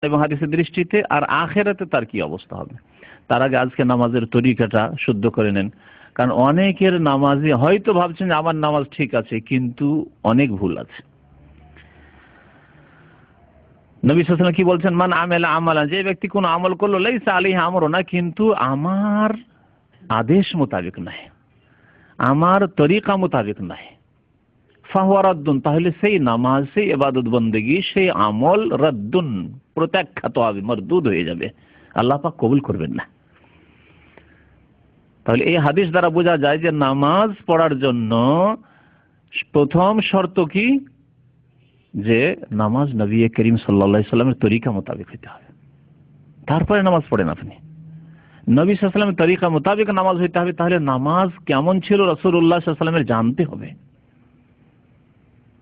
এবং হাদিসের দৃষ্টিতে, আর আখেরাতে তার কি অবস্থা হবে। তার আগে আজকে নামাজের তরিকাটা শুদ্ধ করে নেন, কারণ অনেকের নামাজে হয়তো ভাবছেন যে আমার নামাজ ঠিক আছে, কিন্তু অনেক ভুল আছে। নবী সাল্লাল্লাহু আলাইহি ওয়াসাল্লাম কি বলছেন, মান আমেলা আমালান, যে ব্যক্তি কোন আমল করলো লাইসা আলাইহি আমরুনা, কিন্তু আমার আদেশ মোতাবেক নাই, আমার তরিকা মোতাবেক নাই, ফাহুয়া রাদ্দুন, তাহলে সেই নামাজ, সেই ইবাদত বন্দেগী, সেই আমল রাদ্দুন, প্রত্যাখ্যাত হবে, মরদুদ হয়ে যাবে, আল্লাহ পাক কবুল করবেন না। তাহলে এই হাদিস দ্বারা বোঝা যায় যে নামাজ পড়ার জন্য প্রথম শর্ত কি, যে নামাজ নবী করিম সাল্লাল্লাহু আলাইহি সাল্লামের তরিকা মোতাবেক হইতে হবে। তারপরে নামাজ পড়েন আপনি, নবী সাল্লাল্লাহু আলাইহি সাল্লামের তরিকা মোতাবেক নামাজ হইতে হবে। তাহলে নামাজ কেমন ছিল রাসূলুল্লাহ সাল্লাল্লাহু আলাইহি সাল্লামের জানতে হবে।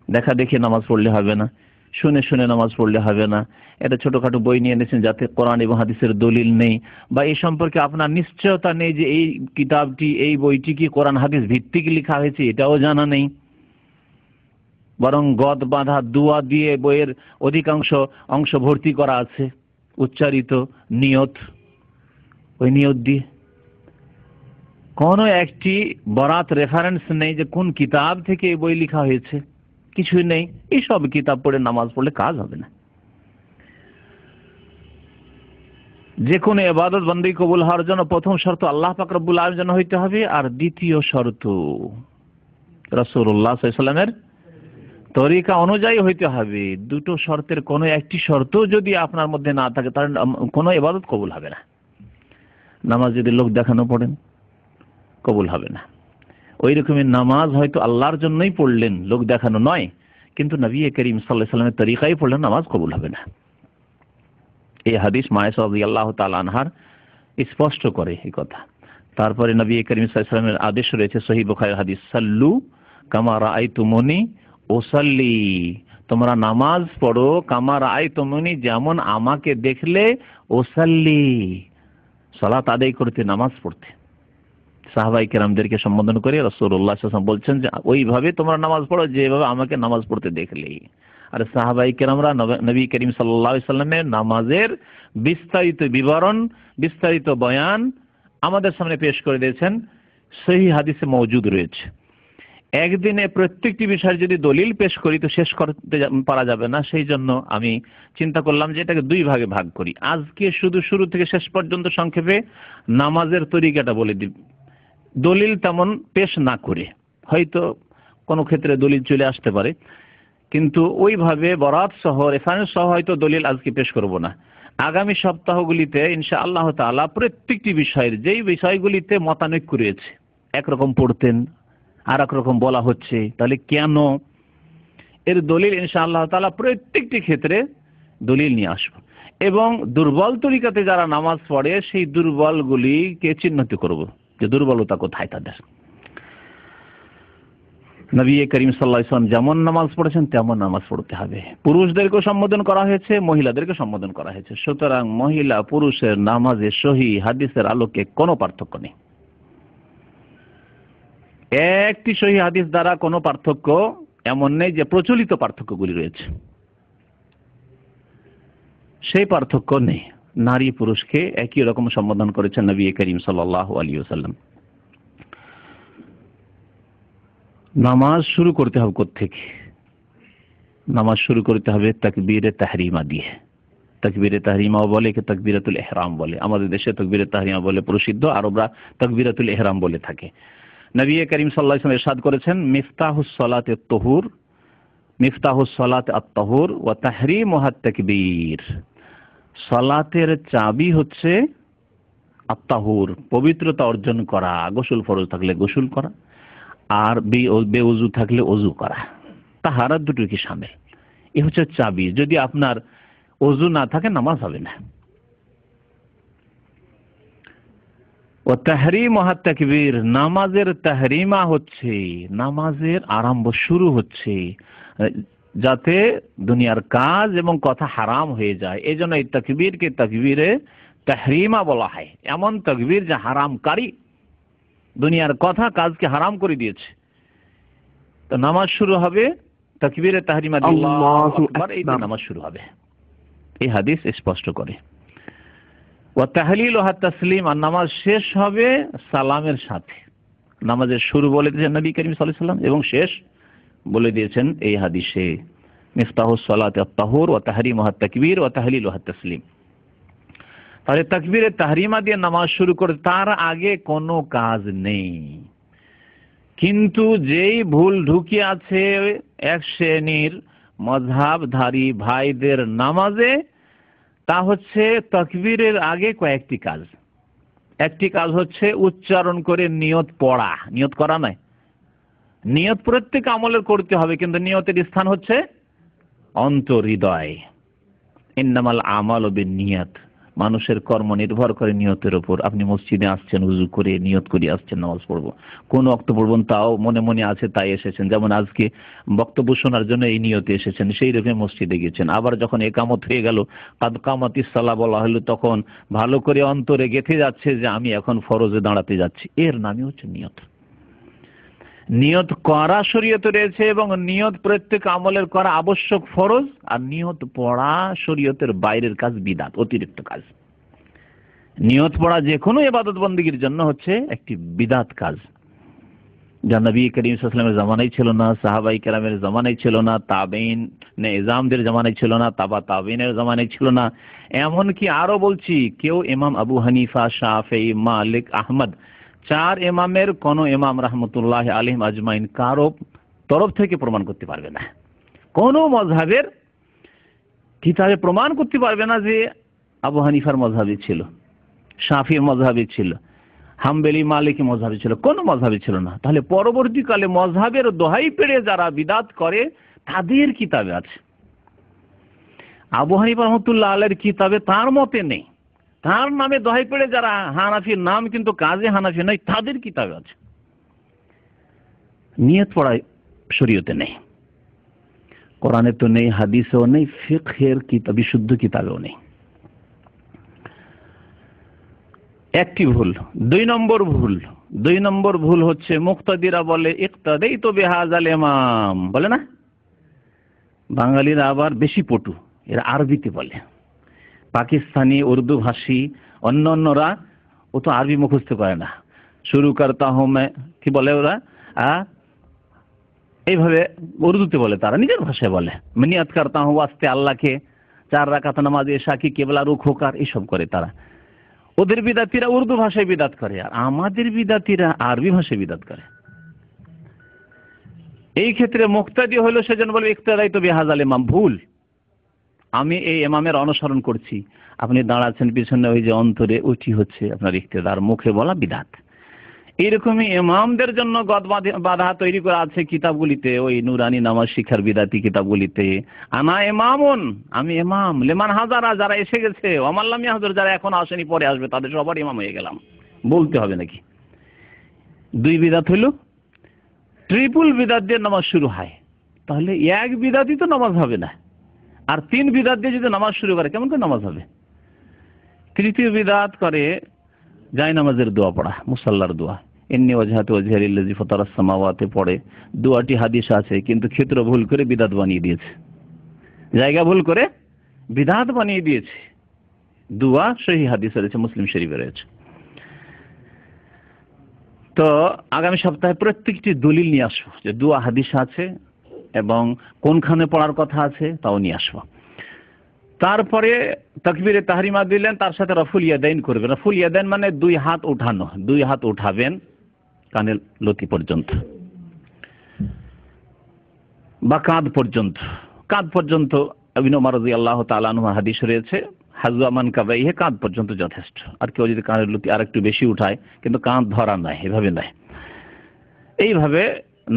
দেখা দেখে নামাজ পড়লে হবে না, শুনে শুনে নামাজ পড়লে হবে না। এটা ছোটখাটো বই নিয়ে এনেছেন যাতে কোরআন এবং হাদিসের দলিল নেই, বা এই সম্পর্কে আপনার নিশ্চয়তা নেই যে এই কিতাবটি, এই বইটি কি কোরআন হাদিস ভিত্তিক লেখা হয়েছে, এটাও জানা নেই। বরং গদ বাঁধা দুয়া দিয়ে বইয়ের অধিকাংশ অংশ ভর্তি করা আছে, উচ্চারিত নিয়ত, ওই নিয়ত দিয়ে কোনো একটি বরাত রেফারেন্স নেই যে কোন কিতাব থেকে এই বই লেখা হয়েছে, কিছুই নেই। এইসব কিতাব পড়ে নামাজ পড়লে কাজ হবে না। যে কোনো ইবাদত বন্দেগী কবুল হওয়ার জন্য প্রথম শর্ত আল্লাহ পাক রব্বুল আলামিন যেন হইতে হবে, আর দ্বিতীয় শর্ত রাসূলুল্লাহ সাল্লাল্লাহু আলাইহি ওয়াসাল্লামের তরিকা অনুযায়ী হইতে হবে। দুটো শর্তের কোনো একটি শর্ত যদি আপনার মধ্যে না থাকে, তাহলে কোনো ইবাদত কবুল হবে না। নামাজ যদি লোক দেখানো পড়েন, কবুল হবে না। ওই রকমের নামাজ হয়তো আল্লাহর জন্যই পড়লেন, লোক দেখানো নয়, কিন্তু নবী করিম সাল্লাল্লাহু আলাইহি ওয়াসাল্লামের তরিকায় পড়লেন, নামাজ কবুল হবে না। এই হাদিস মায়েশা রাদিয়াল্লাহু তাআলা আনহার স্পষ্ট করে এই কথা। তারপরে নবী করিম সাল্লাল্লাহু আলাইহি ওয়াসাল্লামের আদেশ রয়েছে সহিহ বুখারীর হাদিস, সাল্লু কামা রাআইতুমুনি উসাল্লি, তোমরা নামাজ পড়ো কামা রাআইতুমুনি, যেমন আমাকে দেখলে, উসাল্লি, সালাত আদায় করতে, নামাজ পড়তে। সাহাবায়ে কেরামদেরকে সম্বোধন করে রাসূলুল্লাহ সাল্লাল্লাহু আলাইহি ওয়াসাল্লাম বলছেন যে ওইভাবে তোমরা নামাজ পড়ো যেভাবে আমাকে নামাজ পড়তে দেখলে। আর সাহাবায়ে কেরামরা নবী করিম সাল্লাল্লাহু আলাইহি ওয়াসাল্লামের নামাজের বিস্তারিত বিবরণ, বিস্তারিত বয়ান আমাদের সামনে পেশ করে দিয়েছেন, সহিহ হাদিসে মওজুদ রয়েছে। একদিনে প্রত্যেকটি বিষয়ের যদি দলিল পেশ করি তো শেষ করতে পারা যাবে না। সেই জন্য আমি চিন্তা করলাম যে এটাকে দুই ভাগে ভাগ করি। আজকে শুধু শুরু থেকে শেষ পর্যন্ত সংক্ষেপে নামাজের তরিকাটা বলে দিব, দলিল তেমন পেশ না করে। হয়তো কোনো ক্ষেত্রে দলিল চলে আসতে পারে, কিন্তু ওইভাবে বরাত সহ, রেফারেন্স সহ হয়তো দলিল আজকে পেশ করব না। আগামী সপ্তাহগুলিতে ইনশাআল্লাহ তাআলা প্রত্যেকটি বিষয়ের, যেই বিষয়গুলিতে মতানৈক্য রয়েছে, একরকম পড়তেন আর একরকম বলা হচ্ছে, তাহলে কেন, এর দলিল ইনশাআল্লাহ তাআলা প্রত্যেকটি ক্ষেত্রে দলিল নিয়ে আসব। এবং দুর্বল তরিকাতে যারা নামাজ পড়ে সেই দুর্বলগুলিকে চিহ্নিত করব যে দুর্বলতা কোথায় তাদের। নবী করিম সাল্লাল্লাহু আলাইহি ওয়াসাল্লাম যেমন নামাজ পড়েছেন তেমন নামাজ পড়তে হবে। পুরুষদেরকেও সম্বোধন করা হয়েছে, মহিলাদেরকে সম্বোধন করা হয়েছে। সুতরাং মহিলা পুরুষের নামাজে সহিহ হাদিসের আলোকে কোনো পার্থক্য নেই। একটি সহিহ হাদিস দ্বারা কোনো পার্থক্য এমন নেই যে প্রচলিত পার্থক্যগুলি রয়েছে, সেই পার্থক্য নেই। নারী পুরুষকে একই রকম সম্বোধন করেছেন নবী করিম সাল্লাল্লাহু আলাইহি ওয়াসাল্লাম। নামাজ শুরু করতে হবে কোত্থেকে? নামাজ শুরু করতে হবে তাকবীরে তাহরিমা দিয়ে। তাকবীরে তাহরিমাও বলে, কি তাকবীরাতুল ইহরাম বলে। আমাদের দেশে তাকবীরে তাহরিমা বলে প্রসিদ্ধ, আরবরা তাকবীরাতুল ইহরাম বলে থাকে। নবী করিম সাল্লাল্লাহু আলাইহি ওয়াসাল্লাম ইরশাদ করেছেন, মিফতাহুস সালাতে আত-তাহুর, মিফতাহুস সালাতে আত-তাহুর ওয়া তাহরিমুহাত তাকবীর। সালাতের চাবি হচ্ছে আত-তাহুর, পবিত্রতা অর্জন করা, গোসল ফরজ থাকলে গোসল করা, আর বেউজু থাকলে ওযু করা। তাহারাত দুটো কি শামিল, এ হচ্ছে চাবি। যদি আপনার ওযু না থাকে নামাজ হবে না। ও তাহরিমুহাত তাকবীর, নামাজের তাহরিমা হচ্ছে, নামাজের আরম্ভ শুরু হচ্ছে যাতে দুনিয়ার কাজ এবং কথা হারাম হয়ে যায়। এই জন্য এই তাকবীরকে তাকবীরে তাহরিমা বলা হয়। এমন তাকবীর যা হারামকারী, দুনিয়ার কথা কাজকে হারাম করে দিয়েছে। তো নামাজ শুরু হবে তাকবীরে তাহরিমা দিয়ে, আল্লাহু আকবার, এই নামাজ শুরু হবে। এই হাদিস স্পষ্ট করে। ওয়া তাহলিলুহা তাসলিম, আর নামাজ শেষ হবে সালামের সাথে। নামাজের শুরু বলে দিয়েছেন নবী করিম সাল্লাল্লাহু আলাইহি ওয়াসাল্লাম, এবং শেষ বলে দিয়েছেন এই হাদিসে, মিফতাহুস সালাতি আত-তাহুর ওয়া তাহরিমুহা তাকবীর ওয়া তাহলিলুহা তাসলিম। তাহলে তাকবীরে তাহরিমা দিয়ে নামাজ শুরু করে তার আগে কোনো কাজ নেই। কিন্তু যেই ভুল ঢুকে আছে এক শ্রেণীর মাযহাবধারী ভাইদের নামাজে, তা হচ্ছে তাকবীরের আগে কয়েকটি কাজ। একটি কাজ হচ্ছে উচ্চারণ করে নিয়ত পড়া, নিয়ত করা নয়। নিয়ত প্রত্যেক আমলের করতে হবে, কিন্তু নিয়তের স্থান হচ্ছে অন্তর্হৃদয়। ইন্নামাল আমালু বিন্নিয়াত, মানুষের কর্ম নির্ভর করে নিয়তের উপর। আপনি মসজিদে আসছেন, উযু করে নিয়ত করে আসছেন নামাজ পড়বো, কোন ওয়াক্ত পড়বেন তাও মনে মনে আছে তাই এসেছেন। যেমন আজকে বক্তব্য শোনার জন্য এই নিয়তে এসেছেন, সেই রকম মসজিদে গেছেন। আবার যখন একামত হয়ে গেল, কাদ কামাতিস সালাহ বলা হলো, তখন ভালো করে অন্তরে গেঁথে যাচ্ছে যে আমি এখন ফরজে দাঁড়াতে যাচ্ছি। এর নামই হচ্ছে নিয়ত। নিয়ত করা শরীয়তে রয়েছে, এবং নিয়ত প্রত্যেক আমলের করা আবশ্যক ফরজ, আর নিয়ত পড়া শরীয়তের বাইরের কাজ, বিদআত, অতিরিক্ত কাজ। নিয়ত পড়া যে কোনো ইবাদত বন্দেগীর জন্য হচ্ছে একটি বিদআত কাজ, যা নবী করিম সাল্লাল্লাহু আলাইহি ওয়াসাল্লামের জামানায় ছিল না, সাহাবায়ে কেরামের জামানায় ছিল না, তাবেঈন ইমামদের জামানায় ছিল না, তাবেঈনের জামানায় ছিল না। এমনকি আরো বলছি, কেউ ইমাম আবু হানিফা, শাফেঈ, মালিক, আহমদ, চার ইমামের কোন ইমাম রাহমাতুল্লাহ আলাইহিম আজমাইন কারো তরফ থেকে প্রমাণ করতে পারবে না, কোন মাযহাবের কিতাবে প্রমাণ করতে পারবে না যে আবু হানিফার মাযহাবে ছিল, শাফির মাযহাবে ছিল, হাম্বলি, মালিকি মাযহাবে ছিল, কোন মাযহাবে ছিল না। তাহলে পরবর্তীকালে মাযহাবের দোহাই পেড়ে যারা বিদআত করে তাদের কিতাবে আছে। আবু হানিফা রাহমাতুল্লাহ আলাইহির কিতাবে তার মতে নেই, তার নামে দোহাই পেড়ে যারা হানাফির নাম কিন্তু কাজে হানাফি নয়, তাদের কিতাবে আছে। নিয়ত পড়া শরীয়তে নেই, কোরআনে তো নেই, হাদিসেও নেই, ফিকহের কিতাব, বিশুদ্ধ কিতাবেও নেই। একটি ভুল। দুই নম্বর ভুল হচ্ছে মুক্তাদিরা বলে ইক্তাদাইতু বিহাযাল ইমাম, বলে না? বাঙালিরা আবার বেশি পটু, এরা আরবিতে বলে। পাকিস্তানি, উর্দু ভাষী অন্যরা ও তো আরবি মুখস্থ করে না, শুরু করতা হুঁ মে, কি বলে ওরা, এইভাবে উর্দুতে বলে, তারা নিজের ভাষায় বলে। নিয়াত করতা হুঁ ওয়াস্তে আল্লাহকে, 4 রাকাত নামাজ এশা কি কেবলা রুখ হোকার, এইসব করে তারা। ওদের বিদাতিরা উর্দু ভাষায় বিদাত করে, আর আমাদের বিদাতিরা আরবি ভাষায় বিদাত করে। এই ক্ষেত্রে মুক্তাদি হলো সেজন্য বলবে ইক্তাদাইতু বিহাযাল ইমাম, ভুল। আমি এই ইমামের অনুসরণ করছি। আপনি দাঁড়াচ্ছেন পিছনে, ওই যে অন্তরে ওইটি হচ্ছে আপনার ইক্তেদার, মুখে বলা বিদাত। এইরকমই ইমামদের জন্য গদ বাধা তৈরি করা আছে কিতাবগুলিতে, ওই নুরানি নামাজ শিক্ষার বিদাতি কিতাবগুলিতে। আনা ইমামুন, আমি ইমাম, লিমান হাজারা, যারা এসে গেছে, ওয়ামান লাম ইয়াহজুর, যারা এখন আসেনি পরে আসবে, তাদের সবার ইমাম হয়ে গেলাম, বলতে হবে নাকি? দুই বিদাত হইল, ট্রিপল বিদাত দিয়ে নামাজ শুরু হয়। তাহলে এক বিদাতই তো নামাজ হবে না, আর 3 বিদাত দিয়ে যদি নামাজ শুরু করে কেমন করে নামাজ হবে? তৃতীয় বিদাত করে জায় নামাজের দোয়া পড়া, মুসাল্লার দোয়া, ইন্নী ওয়াজহাতু ওয়াজহিয়া লিল্লাযী ফাতারাস সামাওয়াতি পড়ে। দোয়াটি হাদিস আছে, কিন্তু ক্ষেত্র ভুল করে বিদাত বানিয়ে দিয়েছে, জায়গা ভুল করে বিদাত বানিয়ে দিয়েছে। দোয়া সহিহ হাদিসে রয়েছে, মুসলিম শরীফে রয়েছে। তো আগামী সপ্তাহে প্রত্যেকটি দলিল নিয়ে আসবো, যে দোয়া হাদিস আছে এবং কোনখানে পড়ার কথা আছে তাও নিয়ে আসবো। তারপরে তাকবীরে তাহরিমা দিলেন, তার সাথে রফুল ইয়াদাইন করবেন। রফুল ইয়াদাইন মানে 2 হাত উঠানো, 2 হাত উঠাবেন কানের লতি পর্যন্ত বা কাঁধ পর্যন্ত। কাঁধ পর্যন্ত ইবনে ওমর রাদিয়াল্লাহু তাআলা আনহু হাদিস রয়েছে, হাযওয়া মানকাবাইহি, কাঁধ পর্যন্ত যথেষ্ট। আর কেউ যদি কানের লতি আর একটু বেশি উঠায়, কিন্তু কাঁধ ধরা নয়, এভাবে নয়, এইভাবে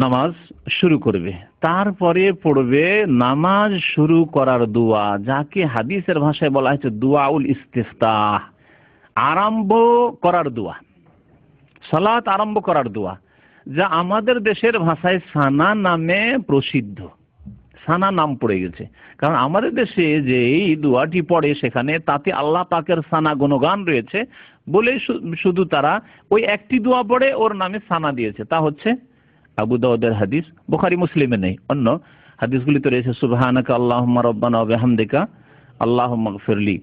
নামাজ শুরু করবে। তারপরে পড়বে নামাজ শুরু করার দোয়া, যাকে হাদিসের ভাষায় বলা হয়েছে দুআউল ইস্তিফতাহ, আরম্ভ করার দোয়া, সালাত আরম্ভ করার দোয়া, যা আমাদের দেশের ভাষায় সানা নামে প্রসিদ্ধ। সানা নাম পড়ে গেছে, কারণ আমাদের দেশে যে এই দোয়াটি পড়ে সেখানে তাতে আল্লাহ পাকের সানা গুণগান রয়েছে বলে শুধু তারা ওই একটি দোয়া পড়ে ওর নামে সানা দিয়েছে। তা হচ্ছে আবু দাউদের হাদিস, বুখারী মুসলিমে নেই, অন্য হাদিসগুলিতে রয়েছে সুবহানাকা আল্লাহুম্মা রাব্বানা ওয়া বিহামদিকা আল্লাহুম্মা গফিরলি